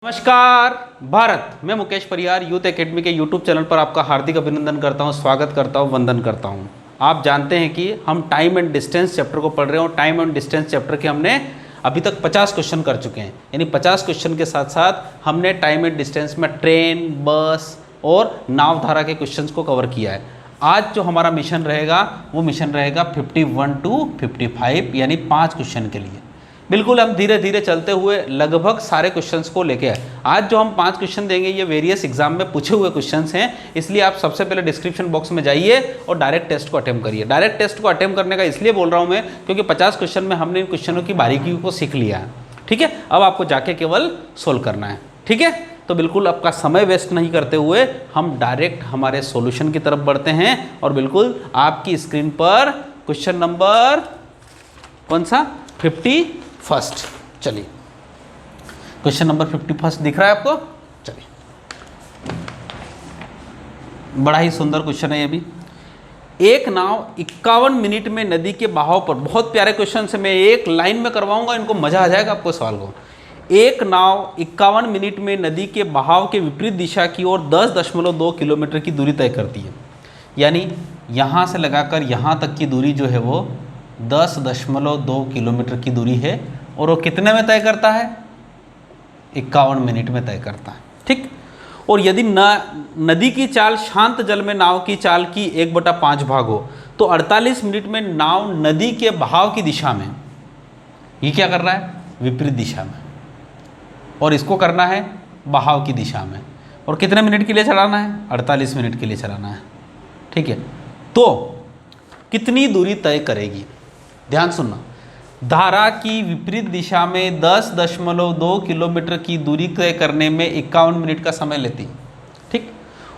नमस्कार भारत, मैं Mukesh Pariyar youth academy के यूट्यूब चैनल पर आपका हार्दिक अभिनंदन करता हूं, स्वागत करता हूं, वंदन करता हूं। आप जानते हैं कि हम टाइम एंड डिस्टेंस चैप्टर को पढ़ रहे हो। टाइम एंड डिस्टेंस चैप्टर के हमने अभी तक 50 क्वेश्चन कर चुके हैं, यानी 50 क्वेश्चन के साथ साथ हमने टाइम एंड डिस्टेंस में ट्रेन, बस और नावधारा के क्वेश्चंस को कवर किया है। आज जो हमारा मिशन रहेगा वो मिशन रहेगा 51 to 55, यानी 5 क्वेश्चन के लिए। बिल्कुल हम धीरे धीरे चलते हुए लगभग सारे क्वेश्चंस को लेके आए। आज जो हम 5 क्वेश्चन देंगे ये वेरियस एग्जाम में पूछे हुए क्वेश्चंस हैं, इसलिए आप सबसे पहले डिस्क्रिप्शन बॉक्स में जाइए और डायरेक्ट टेस्ट को अटेम्प्ट करिए। डायरेक्ट टेस्ट को अटेम्प्ट करने का इसलिए बोल रहा हूँ मैं, क्योंकि 50 क्वेश्चन में हमने इन क्वेश्चनों की बारीकी को सीख लिया है। ठीक है, अब आपको जाके केवल सोल्व करना है। ठीक है, तो बिल्कुल आपका समय वेस्ट नहीं करते हुए हम डायरेक्ट हमारे सॉल्यूशन की तरफ बढ़ते हैं। और बिल्कुल आपकी स्क्रीन पर क्वेश्चन नंबर कौन सा 51, चलिए क्वेश्चन नंबर 51 दिख रहा है आपको। चलिए, बड़ा ही सुंदर क्वेश्चन है ये भी। एक नाव 51 मिनट में नदी के बहाव पर, बहुत प्यारे क्वेश्चन से मैं एक लाइन में करवाऊंगा, इनको मजा आ जाएगा आपको सवाल को। एक नाव 51 मिनट में नदी के बहाव के विपरीत दिशा की ओर 10.2 किलोमीटर की दूरी तय करती है। यानी यहाँ से लगाकर यहाँ तक की दूरी जो है वो 10.2 किलोमीटर की दूरी है, और वो कितने में तय करता है? 51 मिनट में तय करता है। ठीक, और यदि नदी की चाल शांत जल में नाव की चाल की 1/5 भाग हो तो 48 मिनट में नाव नदी के बहाव की दिशा में, ये क्या कर रहा है? विपरीत दिशा में, और इसको करना है बहाव की दिशा में। और कितने मिनट के लिए चलाना है? 48 मिनट के लिए चलाना है। ठीक है, तो कितनी दूरी तय करेगी? ध्यान सुनना, धारा की विपरीत दिशा में 10.2 किलोमीटर की दूरी तय करने में 51 मिनट का समय लेती है। ठीक,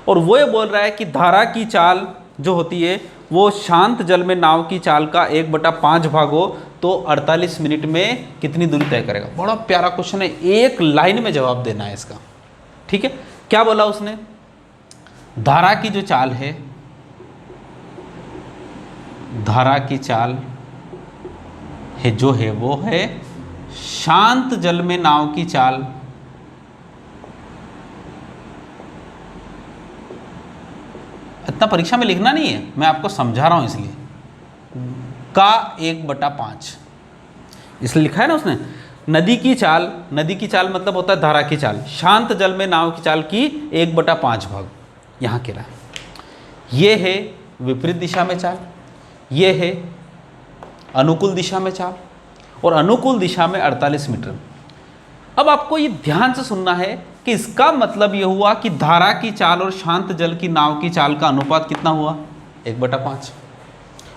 और वो ये बोल रहा है कि धारा की चाल जो होती है वो शांत जल में नाव की चाल का 1/5 भाग हो तो 48 मिनट में कितनी दूरी तय करेगा। बड़ा प्यारा क्वेश्चन है, एक लाइन में जवाब देना है इसका। ठीक है, क्या बोला उसने? धारा की जो चाल है, धारा की चाल है जो है वो है शांत जल में नाव की चाल इतना परीक्षा में लिखना नहीं है, मैं आपको समझा रहा हूं इसलिए, का 1/5 इसलिए लिखा है ना उसने। नदी की चाल, नदी की चाल मतलब होता है धारा की चाल, शांत जल में नाव की चाल की 1/5 भाग यहां कह रहा है। ये है विपरीत दिशा में चाल, ये है अनुकूल दिशा में चाल, और अनुकूल दिशा में 48 मीटर। अब आपको ये ध्यान से सुनना है कि इसका मतलब ये हुआ कि धारा की चाल और शांत जल की नाव की चाल का अनुपात कितना हुआ? 1/5।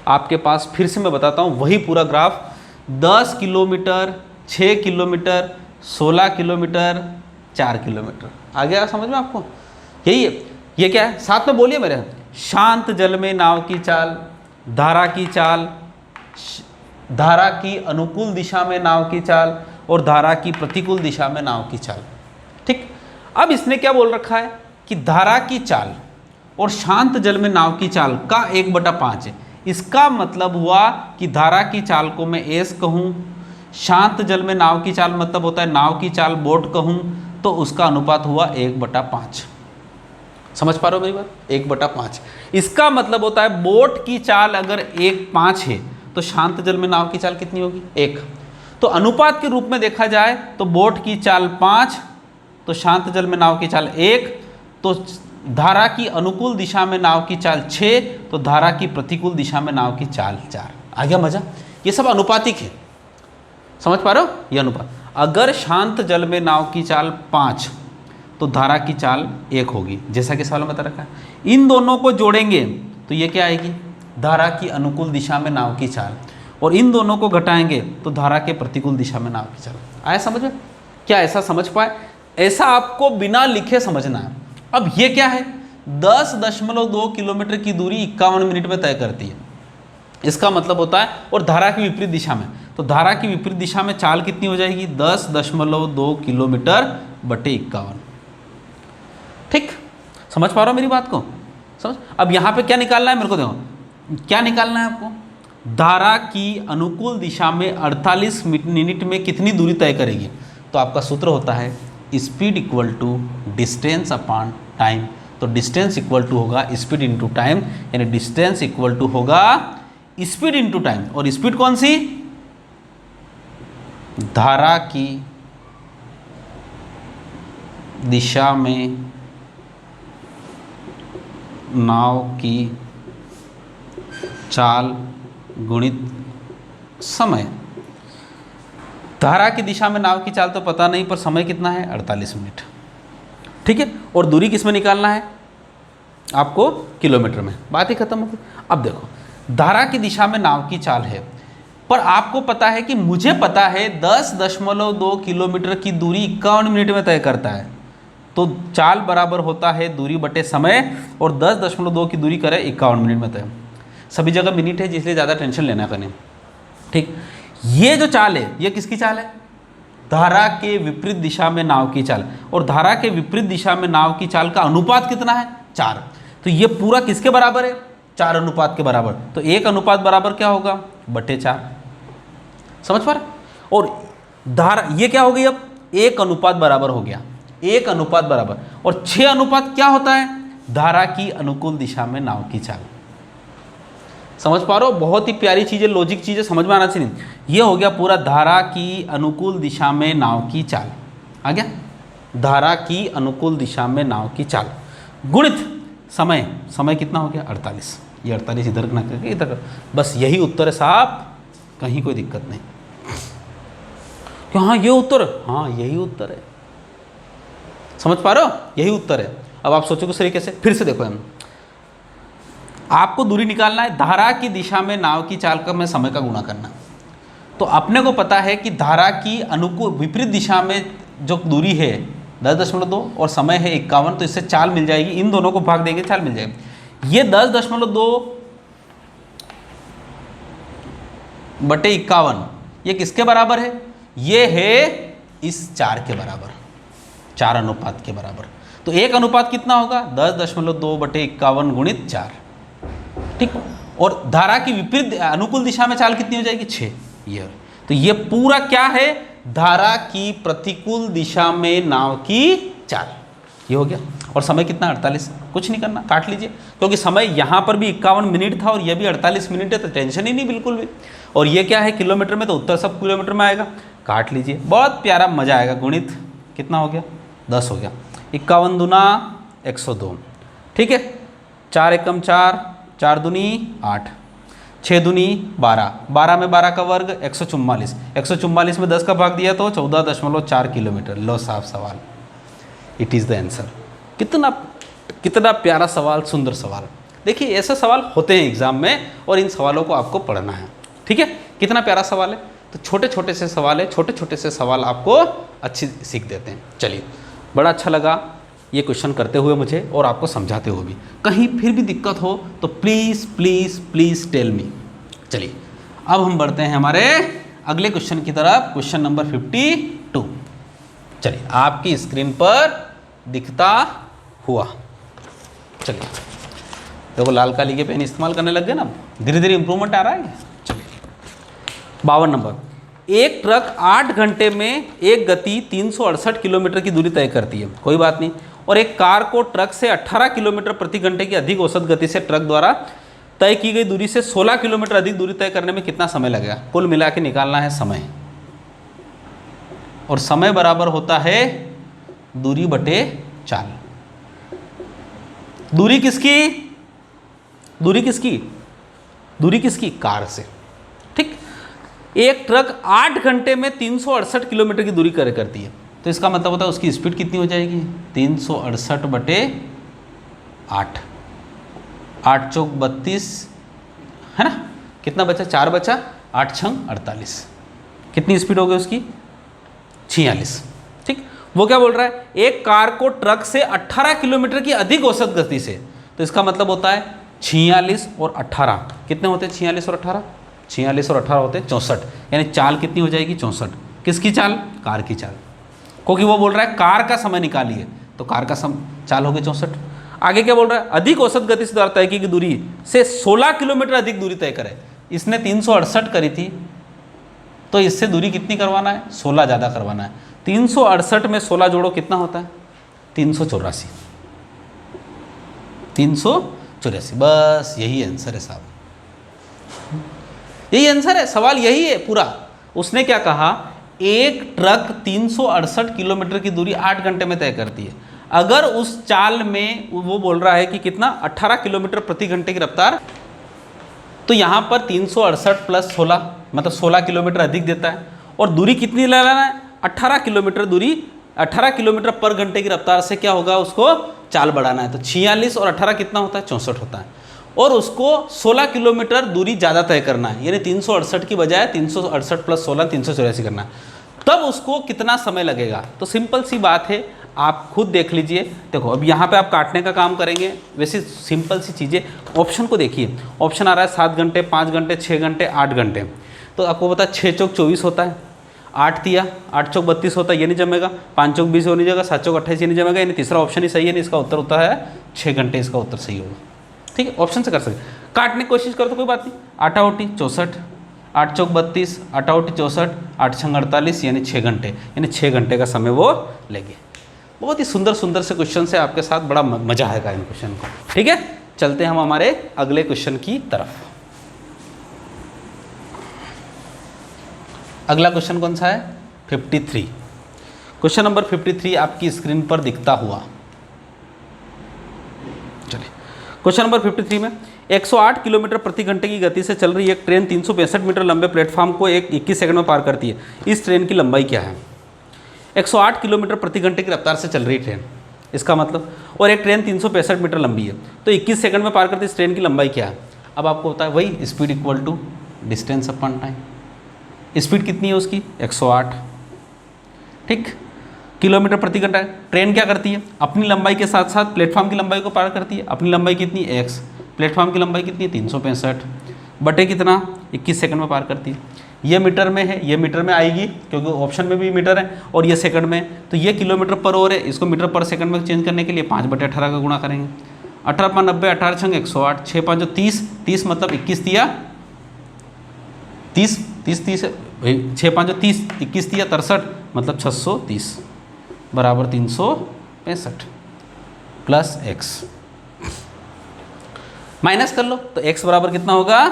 आपके पास फिर से मैं बताता हूँ वही पूरा graph, 10 kilometre, 6 kilometre, 16 kilometre, 4 kilometre. आ गया समझ में आपको? यही है, ये क्या है? साथ में बोलिए मेरे। शांत जल में नाव की चाल, धारा की चाल, धारा की अनुकूल दिशा में नाव की चाल, और धारा की प्रतिकूल दिशा में नाव की चाल। ठीक, अब इसने क्या बोल रखा है कि धारा की चाल और शांत जल में नाव की चाल का 1/5 है। इसका मतलब हुआ कि धारा की चाल को मैं एस कहूँ, शांत जल में नाव की चाल मतलब होता है नाव की चाल बोट कहूँ, तो उसका अनुपात हुआ 1/5। समझ पा रहे हो मेरी बात? 1/5 इसका मतलब होता है बोट की चाल अगर 1/5 है तो शांत जल में नाव की चाल कितनी होगी? 1। तो अनुपात के रूप में देखा जाए तो बोट की चाल 5 तो शांत जल में नाव की चाल 1, तो धारा की अनुकूल दिशा में नाव की चाल 6 तो धारा की प्रतिकूल दिशा में नाव की चाल 4। आ गया मजा? ये सब अनुपातिक है, समझ पा रहे हो? ये अनुपात, अगर शांत जल में नाव की चाल 5 तो धारा की चाल 1 होगी, जैसा कि सवाल में बता रखा है। इन दोनों को जोड़ेंगे तो ये क्या आएगी? धारा की अनुकूल दिशा में नाव की चाल, और इन दोनों को घटाएंगे तो धारा के प्रतिकूल दिशा में नाव की चाल। आया समझ में? क्या ऐसा समझ पाए? ऐसा आपको बिना लिखे समझना है। अब ये क्या है? 10.2 किलोमीटर की दूरी 51 मिनट में तय करती है, इसका मतलब होता है, और धारा की विपरीत दिशा में, तो धारा की विपरीत दिशा में चाल कितनी हो जाएगी? 10.2 किलोमीटर बटे 51। ठीक, समझ पा रहे हो मेरी बात को? समझ। अब यहाँ पे क्या निकालना है मेरे को? देखो क्या निकालना है आपको? धारा की अनुकूल दिशा में 48 मिनट में कितनी दूरी तय करेगी? तो आपका सूत्र होता है speed equal to distance upon time. तो डिस्टेंस इक्वल टू होगा स्पीड इंटू टाइम, यानी डिस्टेंस इक्वल टू होगा स्पीड इंटू टाइम। और स्पीड कौन सी? धारा की दिशा में नाव की चाल गुणित समय। धारा की दिशा में नाव की चाल तो पता नहीं, पर समय कितना है? 48 मिनट। ठीक है, और दूरी किस में निकालना है आपको? किलोमीटर में। बात ही खत्म हो गई। अब देखो, धारा की दिशा में नाव की चाल है, पर आपको पता है कि मुझे पता है 10.2 किलोमीटर की दूरी 51 मिनट में तय करता है। तो चाल बराबर होता है दूरी बटे समय, और 10.2 की दूरी करे 51 मिनट में तय। सभी जगह मिनट है, जिसलिए ज़्यादा टेंशन लेना का नहीं। ठीक, ये जो चाल है ये किसकी चाल है? धारा के विपरीत दिशा में नाव की चाल। और धारा के विपरीत दिशा में नाव की चाल का अनुपात कितना है? 4। तो ये पूरा किसके बराबर है? 4 अनुपात के बराबर। तो 1 अनुपात बराबर क्या होगा? बटे 4। समझ पा रहे? और धारा ये क्या हो गई? अब 1 अनुपात बराबर हो गया, 1 अनुपात बराबर। और 6 अनुपात क्या होता है? धारा की अनुकूल दिशा में नाव की चाल। समझ पा रहे हो? बहुत ही प्यारी चीज़ें, लॉजिक चीज़ें समझ में आना चाहिए। ये हो गया पूरा धारा की अनुकूल दिशा में नाव की चाल। आ गया? धारा की अनुकूल दिशा में नाव की चाल गुणित समय। समय कितना हो गया? 48। ये 48 इधर ना करके इधर कर। बस यही उत्तर है साहब, कहीं कोई दिक्कत नहीं कि हाँ ये उत्तर, हाँ यही उत्तर है। समझ पा रहे हो? यही उत्तर है। अब आप सोचो किस तरीके से, फिर से देखो, हम आपको दूरी निकालना है, धारा की दिशा में नाव की चाल का मैं समय का गुणा करना। तो अपने को पता है कि धारा की अनुकूल विपरीत दिशा में जो दूरी है 10.2 और समय है 51, तो इससे चाल मिल जाएगी। इन दोनों को भाग देंगे, चाल मिल जाएगी। ये 10.2 बटे 51 ये किसके बराबर है? ये है इस 4 के बराबर, 4 अनुपात के बराबर। तो 1 अनुपात कितना होगा? 10.2 बटे 51 गुणित 4। ठीक, और धारा की विपरीत अनुकूल दिशा में चाल कितनी हो जाएगी? 6। ये तो ये पूरा क्या है? धारा की प्रतिकूल दिशा में नाव की चाल। ये हो गया। और समय कितना? 48। कुछ नहीं करना, काट लीजिए, क्योंकि समय यहाँ पर भी 51 मिनट था और ये भी 48 मिनट है, तो टेंशन ही नहीं बिल्कुल भी। और ये क्या है? किलोमीटर में, तो उत्तर सब किलोमीटर में आएगा। काट लीजिए, बहुत प्यारा मजा आएगा। गुणित कितना हो गया? 10 हो गया। 51 दूना 102। ठीक है, 4 एकम 4, 4 दूनी 8, 6 दूनी 12, 12 में 12 का वर्ग 144, 144 में 10 का भाग दिया तो 14.4 किलोमीटर। लो साहब सवाल, इट इज़ द आंसर। कितना प्यारा सवाल, सुंदर सवाल। देखिए ऐसे सवाल होते हैं एग्जाम में, और इन सवालों को आपको पढ़ना है। ठीक है, कितना प्यारा सवाल है। तो छोटे छोटे से सवाल है, छोटे छोटे से सवाल आपको अच्छी सीख देते हैं। चलिए, बड़ा अच्छा लगा ये क्वेश्चन करते हुए मुझे, और आपको समझाते हुए भी। कहीं फिर भी दिक्कत हो तो please please please tell me. चलिए, अब हम बढ़ते हैं हमारे अगले क्वेश्चन की तरफ, क्वेश्चन नंबर 52। चलिए, आपकी स्क्रीन पर दिखता हुआ। चलिए देखो, लाल काली के पेन इस्तेमाल करने लग गए ना, धीरे धीरे इंप्रूवमेंट आ रहा है। चलिए, 52 नंबर। एक ट्रक 8 घंटे में एक गति 368 किलोमीटर की दूरी तय करती है, कोई बात नहीं। और एक कार को ट्रक से 18 किलोमीटर प्रति घंटे की अधिक औसत गति से ट्रक द्वारा तय की गई दूरी से 16 किलोमीटर अधिक दूरी तय करने में कितना समय लगेगा? कुल मिला के निकालना है समय। और समय बराबर होता है दूरी बटे चाल। दूरी किसकी? दूरी किसकी? दूरी किसकी? कार से। ठीक, एक ट्रक 8 घंटे में 368 किलोमीटर की दूरी करती है, तो इसका मतलब होता है उसकी स्पीड कितनी हो जाएगी? 368 बटे 8, 8 चौक 32 है ना। कितना बचा? 4 बचा, 8 छंग 48। कितनी स्पीड हो गई उसकी? 46। ठीक, वो क्या बोल रहा है? एक कार को ट्रक से 18 किलोमीटर की अधिक औसत गति से, तो इसका मतलब होता है 46 और 18 कितने होते हैं? 46 और 18, 46 और 18 होते हैं 64। यानी चाल कितनी हो जाएगी? 64। किसकी चाल? कार की चाल, क्योंकि वो बोल रहा है कार का समय निकालिए, तो कार का चाल हो गई 64। आगे क्या बोल रहा है? अधिक औसत गति से द्वारा तय की दूरी से 16 किलोमीटर अधिक दूरी तय करे। इसने 368 करी थी, तो इससे दूरी कितनी करवाना है? 16 ज़्यादा करवाना है। 368 में 16 जोड़ो कितना होता है? 384। 384, बस यही आंसर है साहब, यही आंसर है, सवाल यही है पूरा। उसने क्या कहा, एक ट्रक 368 किलोमीटर की दूरी 8 घंटे में तय करती है। अगर उस चाल में वो बोल रहा है कि कितना 18 किलोमीटर प्रति घंटे की रफ्तार, तो यहाँ पर 368 प्लस 16 मतलब 16 किलोमीटर अधिक देता है। और दूरी कितनी लगाना है? 18 किलोमीटर दूरी, 18 किलोमीटर पर घंटे की रफ्तार से क्या होगा, उसको चाल बढ़ाना है। तो 46 और 18 कितना होता है? 64 होता है। और उसको 16 किलोमीटर दूरी ज़्यादा तय करना है, यानी 368 की बजाय 368 प्लस 16 384 करना है। तब उसको कितना समय लगेगा? तो सिंपल सी बात है, आप खुद देख लीजिए। देखो अब यहाँ पे आप काटने का काम करेंगे, वैसे सिंपल सी चीज़ें। ऑप्शन को देखिए, ऑप्शन आ रहा है 7 घंटे, 5 घंटे, 6 घंटे, 8 घंटे। तो आपको पता है 6 चौक 24 होता है, 8 तिया 8 चौक 32 होता है, ये नहीं जमेगा। 5 चौक 20 हो नहीं जाएगा, 7 चौक 28 ये नहीं जमेगा, यानी तीसरा ऑप्शन ही सही है, नहीं इसका उत्तर होता है 6 घंटे, इसका उत्तर सही होगा। ठीक है, ऑप्शन से कर सकते। काटने की कोशिश करो तो कोई बात नहीं। 8 आउटी 64, 8 चौक 32, 8 आउटी 64, 8 छंग 48, यानी 6 घंटे, यानी 6 घंटे का समय वो लेंगे। बहुत ही सुंदर सुंदर से क्वेश्चन से आपके साथ, बड़ा मजा आएगा इन क्वेश्चन को। ठीक है, चलते हैं हम हमारे अगले क्वेश्चन की तरफ। अगला क्वेश्चन कौन सा है? 53। क्वेश्चन नंबर 53 आपकी स्क्रीन पर दिखता हुआ। चलिए, क्वेश्चन नंबर 53 में 108 किलोमीटर प्रति घंटे की गति से चल रही एक ट्रेन 365 मीटर लंबे प्लेटफॉर्म को 21 सेकंड में पार करती है। इस ट्रेन की लंबाई क्या है? 108 किलोमीटर प्रति घंटे की रफ्तार से चल रही ट्रेन, इसका मतलब, और एक ट्रेन 365 मीटर लंबी है, तो 21 सेकंड में पार करती इस ट्रेन की लंबाई क्या है? अब आपको पता है वही speed equal to distance upon time. Speed कितनी है उसकी? 108। ठीक, किलोमीटर प्रति घंटा। ट्रेन क्या करती है? अपनी लंबाई के साथ साथ प्लेटफॉर्म की लंबाई को पार करती है। अपनी लंबाई कितनी? x, प्लेटफॉर्म की लंबाई कितनी? 365 बटे कितना? 21 सेकंड में पार करती है। ये मीटर में है, ये मीटर में आएगी क्योंकि ऑप्शन में भी मीटर है, और ये सेकंड में, तो ये किलोमीटर पर आवर है। इसको मीटर पर सेकंड में चेंज करने के लिए 5/18 का गुणा करेंगे। 18 × 90, 18 छंग 108, 6 5 30, 30 मतलब 21 तिया 30, 30 30 6 5 30, 21 तिया 63 मतलब 630 बराबर 365 प्लस x। माइनस कर लो तो x बराबर कितना होगा?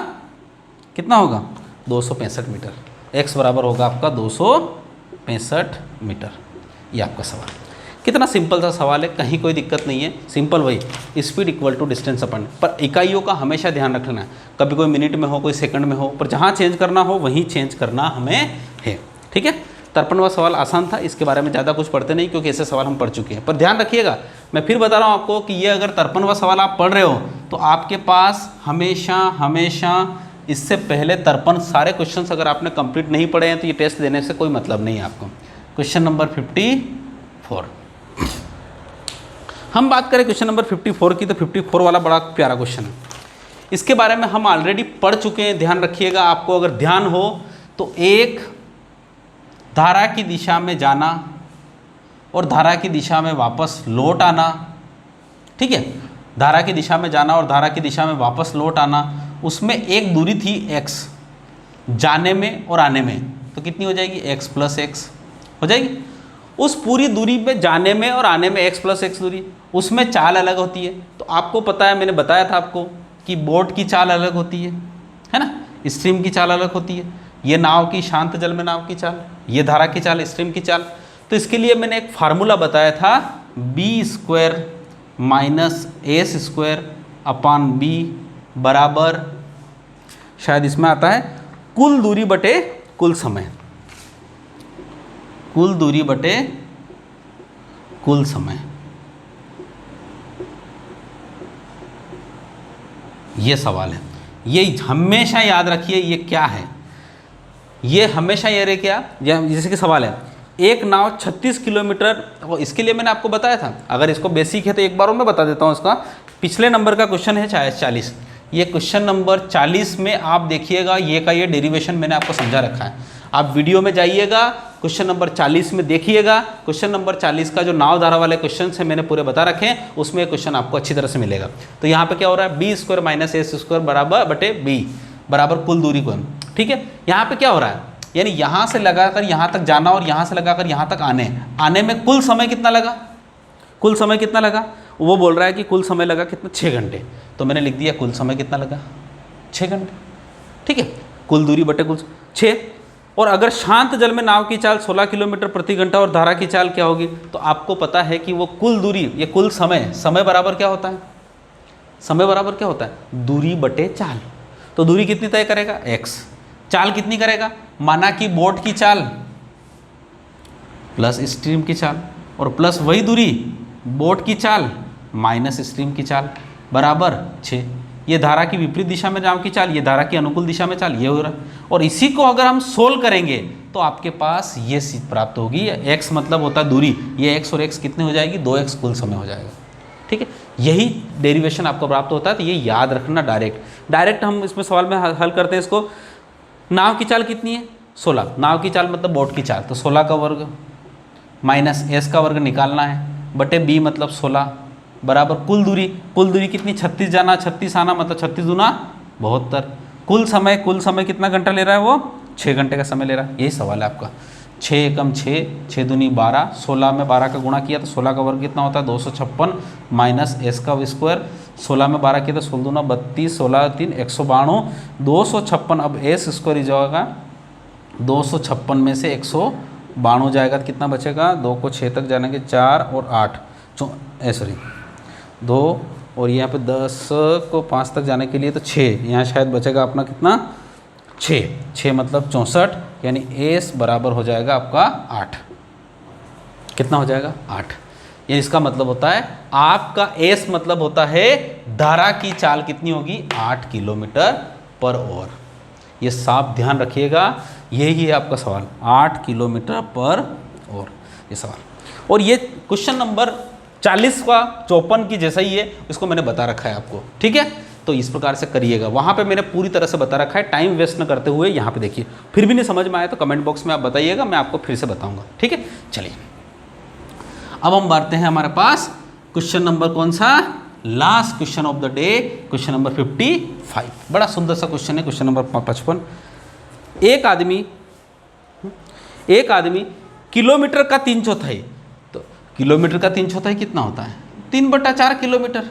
कितना होगा? 265 मीटर। x बराबर होगा आपका 265 मीटर। ये आपका सवाल। कितना सिंपल सा सवाल है, कहीं कोई दिक्कत नहीं है, सिंपल वही स्पीड इक्वल टू डिस्टेंस अपन। पर इकाइयों का हमेशा ध्यान रखना है, कभी कोई मिनट में हो, कोई सेकंड में हो, पर जहाँ चेंज करना हो वहीं चेंज करना हमें है। ठीक है, 53वां सवाल आसान था, इसके बारे में ज़्यादा कुछ पढ़ते नहीं क्योंकि ऐसे सवाल हम पढ़ चुके हैं। पर ध्यान रखिएगा, मैं फिर बता रहा हूँ आपको कि ये अगर 53वां सवाल आप पढ़ रहे हो तो आपके पास हमेशा हमेशा इससे पहले 53 सारे क्वेश्चंस अगर आपने कंप्लीट नहीं पढ़े हैं तो ये टेस्ट देने से कोई मतलब नहीं है आपको। क्वेश्चन नंबर 54 हम बात करें क्वेश्चन नंबर 54 की, तो 54 वाला बड़ा प्यारा क्वेश्चन है। इसके बारे में हम ऑलरेडी पढ़ चुके हैं, ध्यान रखिएगा। आपको अगर ध्यान हो तो एक धारा की दिशा में जाना और धारा की दिशा में वापस लौट आना। ठीक है, धारा की दिशा में जाना और धारा की दिशा में वापस लौट आना, उसमें एक दूरी थी x जाने में और आने में, तो कितनी हो जाएगी? x प्लस x हो जाएगी। उस पूरी दूरी में जाने में और आने में x प्लस x दूरी, उसमें चाल अलग होती है। तो आपको पता है, मैंने बताया था आपको कि बोट की चाल अलग होती है ना, स्ट्रीम की चाल अलग होती है। ये नाव की, शांत जल में नाव की चाल, ये धारा की चाल, स्ट्रीम की चाल। तो इसके लिए मैंने एक फार्मूला बताया था, b² minus s² upon b बराबर, शायद इसमें आता है कुल दूरी बटे कुल समय, कुल दूरी बटे कुल समय। ये सवाल है, ये हमेशा याद रखिए। ये क्या है? ये हमेशा ये रहे क्या, जैसे कि सवाल है, एक नाव 36 किलोमीटर, इसके लिए मैंने आपको बताया था। अगर इसको बेसिक है तो एक बार और मैं बता देता हूँ। इसका पिछले नंबर का क्वेश्चन है 40, ये क्वेश्चन नंबर 40 में आप देखिएगा, ये का ये डेरिवेशन मैंने आपको समझा रखा है। आप वीडियो में जाइएगा, क्वेश्चन नंबर 40 में देखिएगा। क्वेश्चन नंबर 40 का जो नाव धारा वाले क्वेश्चन है मैंने पूरे बता रखे हैं, उसमें क्वेश्चन आपको अच्छी तरह से मिलेगा। तो यहाँ पे क्या हो रहा है, b² माइनस s² बराबर बटे b बराबर कुल दूरी को। ठीक है, यहाँ पे क्या हो रहा है, यानी यहाँ से लगाकर यहाँ तक जाना और यहाँ से लगाकर यहाँ तक आने में कुल समय कितना लगा, कुल समय कितना लगा, वो बोल रहा है कि कुल समय लगा कितना, 6 घंटे। तो मैंने लिख दिया कुल समय कितना लगा, 6 घंटे। ठीक है, कुल दूरी बटे कुल 6। और अगर शांत जल में नाव की चाल 16 किलोमीटर प्रति घंटा और धारा की चाल क्या होगी, तो आपको पता है कि वो कुल दूरी, ये कुल समय, समय बराबर क्या होता है, समय बराबर क्या होता है, दूरी बटे चाल। तो दूरी कितनी तय करेगा, x। चाल कितनी करेगा, माना कि बोट की चाल प्लस स्ट्रीम की चाल और प्लस वही दूरी बोट की चाल माइनस स्ट्रीम की चाल बराबर 6। ये धारा की विपरीत दिशा में नाव की चाल, ये धारा की अनुकूल दिशा में चाल, ये हो रहा है। और इसी को अगर हम सोल्व करेंगे तो आपके पास ये चीज प्राप्त होगी। x मतलब होता है दूरी, ये x और x कितने हो जाएगी, 2x कुल समय हो जाएगा। ठीक है, यही डेरिवेशन आपको प्राप्त होता है। तो ये याद रखना, डायरेक्ट हम इसमें सवाल में हल करते हैं इसको। नाव की चाल कितनी है, 16। नाव की चाल मतलब बोट की चाल, तो 16 का वर्ग माइनस s का वर्ग निकालना है बटे b मतलब 16 बराबर कुल दूरी कितनी, 36 जाना 36 आना, मतलब 36 दूना 72। कुल समय कितना घंटा ले रहा है, वो 6 घंटे का समय ले रहा है। यही सवाल है आपका। 6 एकम 6, 6 दूनी 12, 16 में 12 का गुणा किया तो 16 का वर्ग कितना होता है, 256 माइनस s का स्क्वायर, 16 में 12 किया तो 16 दूना 32, 16 3 192, 256। अब s स्क्वायर ही जाएगा 256 में से 192 जाएगा तो कितना बचेगा, 2 को 6 तक जाने के 4 और 8 सॉरी 2 और यहाँ पे 10 को 5 तक जाने के लिए तो 6, यहाँ शायद बचेगा अपना कितना 6 मतलब 64, यानी s बराबर हो जाएगा आपका 8। कितना हो जाएगा 8। ये इसका मतलब होता है आपका s मतलब होता है धारा की चाल कितनी होगी, 8 किलोमीटर पर आवर। ये साफ ध्यान रखिएगा, यही है आपका सवाल, 8 किलोमीटर पर आवर ये सवाल। और ये क्वेश्चन नंबर 40 का 54 की जैसा ही है, इसको मैंने बता रखा है आपको। ठीक है, तो इस प्रकार से करिएगा। वहाँ पे मैंने पूरी तरह से बता रखा है, टाइम वेस्ट न करते हुए यहाँ पे देखिए। फिर भी नहीं समझ में आया तो कमेंट बॉक्स में आप बताइएगा, मैं आपको फिर से बताऊंगा। ठीक है, चलिए अब हम बढ़ते हैं हमारे पास क्वेश्चन नंबर कौन सा, last question of the day, question number 55। बड़ा सुंदर सा क्वेश्चन है, क्वेश्चन नंबर 55। एक आदमी किलोमीटर का 3/4, तो किलोमीटर का 3/4 कितना होता है, 3/4 किलोमीटर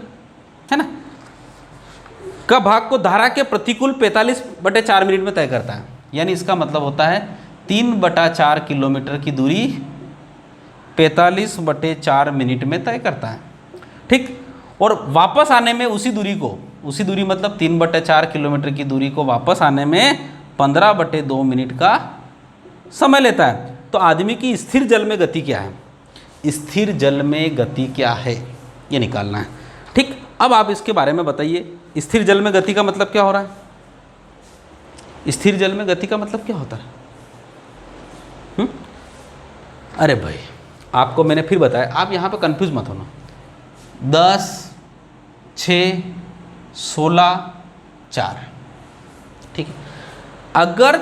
है ना, का भाग को धारा के प्रतिकूल 45/4 मिनट में तय करता है। यानी इसका मतलब होता है 3/4 किलोमीटर की दूरी 45/4 मिनट में तय करता है। ठीक, और वापस आने में उसी दूरी मतलब 3/4 किलोमीटर की दूरी को वापस आने में 15/2 मिनट का समय लेता है। तो आदमी की स्थिर जल में गति क्या है, स्थिर जल में गति क्या है, ये निकालना है। ठीक, अब आप इसके बारे में बताइए, स्थिर जल में गति का मतलब क्या हो रहा है, स्थिर जल में गति का मतलब क्या होता है। अरे भाई आपको मैंने फिर बताया, आप यहाँ पे कंफ्यूज मत होना। 10, 6, 16, 4। ठीक है, अगर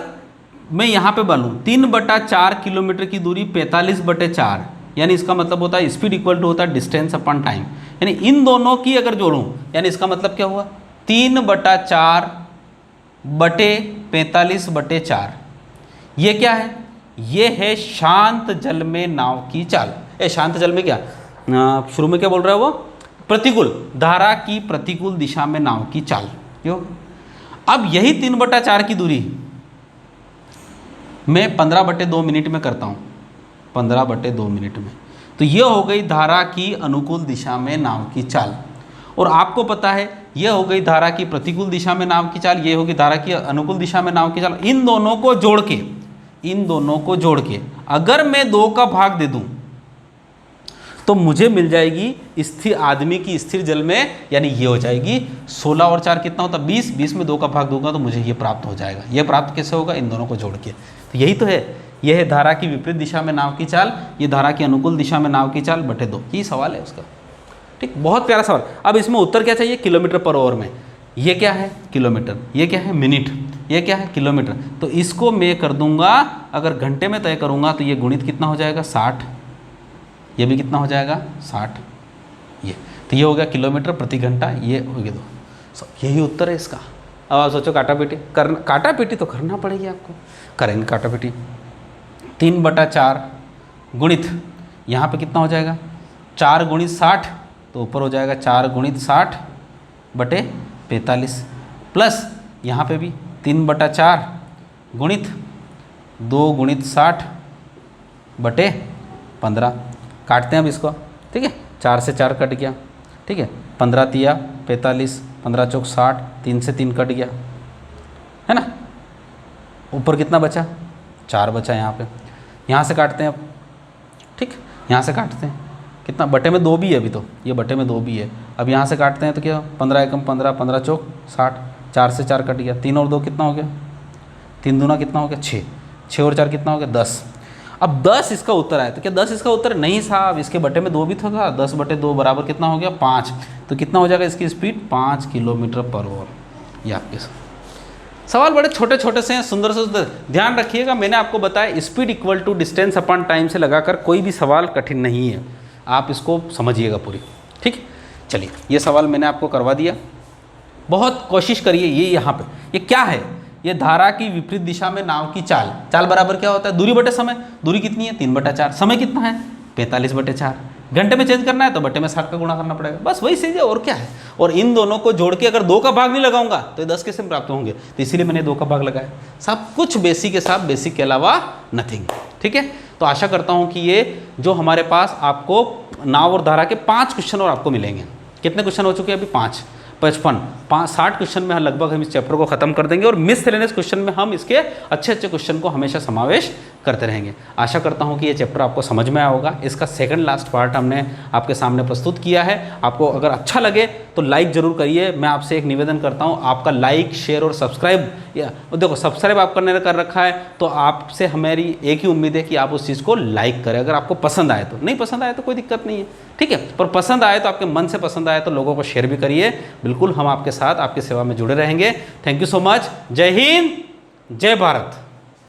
मैं यहाँ पे बनूँ 3/4 किलोमीटर की दूरी 45/4, यानी इसका मतलब होता है स्पीड इक्वल टू होता है डिस्टेंस अपॉन टाइम। यानी इन दोनों की अगर जोड़ूं, यानी इसका मतलब क्या हुआ, 3/4/45/4। ये क्या है, ये है शांत जल में नाव की चाल। शांत जल में क्या, शुरू में क्या बोल रहा है वो, प्रतिकूल, धारा की प्रतिकूल दिशा में नाव की चाल। क्यों, अब यही 3/4 की दूरी मैं 15/2 मिनट में करता हूँ, 15/2 मिनट में, तो ये हो गई धारा की अनुकूल दिशा में नाव की चाल। और आपको पता है ये हो गई धारा की प्रतिकूल दिशा में नाव की चाल, ये होगी धारा की अनुकूल दिशा में नाव की चाल। इन दोनों को जोड़ के अगर मैं 2 का भाग दे दूं तो मुझे मिल जाएगी स्थिर आदमी की स्थिर जल में, यानी ये हो जाएगी 16 और 4 कितना होता है 20, 20 में 2 का भाग दूंगा तो मुझे ये प्राप्त हो जाएगा। ये प्राप्त कैसे होगा, इन दोनों को जोड़ के। तो यही तो है, यह है धारा की विपरीत दिशा में नाव की चाल, ये धारा की अनुकूल दिशा में नाव की चाल बटे 2। यही सवाल है उसका। ठीक, बहुत प्यारा सवाल। अब इसमें उत्तर क्या चाहिए, किलोमीटर पर आवर में। ये क्या है किलोमीटर, ये क्या है मिनट, ये क्या है किलोमीटर। तो इसको मैं कर दूंगा, अगर घंटे में तय करूंगा तो ये गुणित कितना हो जाएगा 60, ये भी कितना हो जाएगा 60, ये तो ये हो गया किलोमीटर प्रति घंटा, ये हो गया 2। यही उत्तर है इसका। अब आप सोचो काटा पीटी करना, काटा पीटी तो करना पड़ेगी आपको, करेंगे काटा पीटी। 3/4 गुणित यहाँ पे कितना हो जाएगा 4 गुणित 60, तो ऊपर हो जाएगा 4 गुणित 60/45 प्लस यहाँ पे भी 3/4 गुणित 2 गुणित 60/15। काटते हैं अब इसको, ठीक है, 4 से 4 कट गया, ठीक है, 15 तिया 45, 15 चौक 60, 3 से 3 कट गया, है ना। ऊपर कितना बचा 4 बचा यहाँ पे, यहाँ से काटते हैं अब, ठीक, यहाँ से काटते हैं, कितना बटे में 2 भी है अभी, तो ये बटे में 2 भी है। अब यहाँ से काटते हैं तो क्या 15 एकम 15, 15 चौक 60, 4 से 4 कट गया, 3 और 2 कितना हो गया, 3 दूना कितना हो गया 6, 6 और 4 कितना हो गया 10। अब 10 इसका उत्तर आया, तो क्या 10 इसका उत्तर नहीं साहब, इसके बटे में 2 भी तो था, 10/2 बराबर कितना हो गया 5, तो कितना हो जाएगा इसकी स्पीड 5 किलोमीटर पर आवर। ये आपके सवाल बड़े छोटे छोटे से हैं, सुंदर से सुंदर। ध्यान रखिएगा, मैंने आपको बताया speed equal to distance upon time से लगाकर कोई भी सवाल कठिन नहीं है, आप इसको समझिएगा पूरी, ठीक। चलिए ये सवाल मैंने आपको करवा दिया, बहुत कोशिश करिए। ये यहाँ पे ये क्या है, ये धारा की विपरीत दिशा में नाव की चाल, चाल बराबर क्या होता है दूरी बटे समय, दूरी कितनी है 3/4, समय कितना है 45/4, घंटे में चेंज करना है तो बटे में 60 का गुणा करना पड़ेगा, बस वही चीज़ है और क्या है। और इन दोनों को जोड़ के अगर 2 का भाग नहीं लगाऊंगा तो ये 10 कैसे प्राप्त होंगे, तो इसीलिए मैंने 2 का भाग लगाया। सब कुछ बेसिक के साथ, बेसिक के अलावा नथिंग, ठीक है। तो आशा करता हूँ कि ये जो हमारे पास आपको नाव और धारा के 5 क्वेश्चन और आपको मिलेंगे। कितने क्वेश्चन हो चुके हैं अभी 5, 55, 60 क्वेश्चन में लगभग हम इस चैप्टर को खत्म कर देंगे, और मिसलेनियस क्वेश्चन में हम इसके अच्छे अच्छे क्वेश्चन को हमेशा समावेश करते रहेंगे। आशा करता हूं कि ये चैप्टर आपको समझ में आया होगा। इसका सेकंड लास्ट पार्ट हमने आपके सामने प्रस्तुत किया है। आपको अगर अच्छा लगे तो लाइक जरूर करिए। मैं आपसे एक निवेदन करता हूं, आपका लाइक, शेयर और सब्सक्राइब, देखो सब्सक्राइब आप करने कर रखा है तो आपसे हमारी एक ही उम्मीद है कि आप उस चीज़ को लाइक करें। अगर आपको पसंद आए तो, नहीं पसंद आए तो कोई दिक्कत नहीं है, ठीक है, पर पसंद आए तो, आपके मन से पसंद आए तो लोगों को शेयर भी करिए। बिल्कुल हम आपके साथ, आपकी सेवा में जुड़े रहेंगे। Thank you so much. जय हिंद, जय भारत।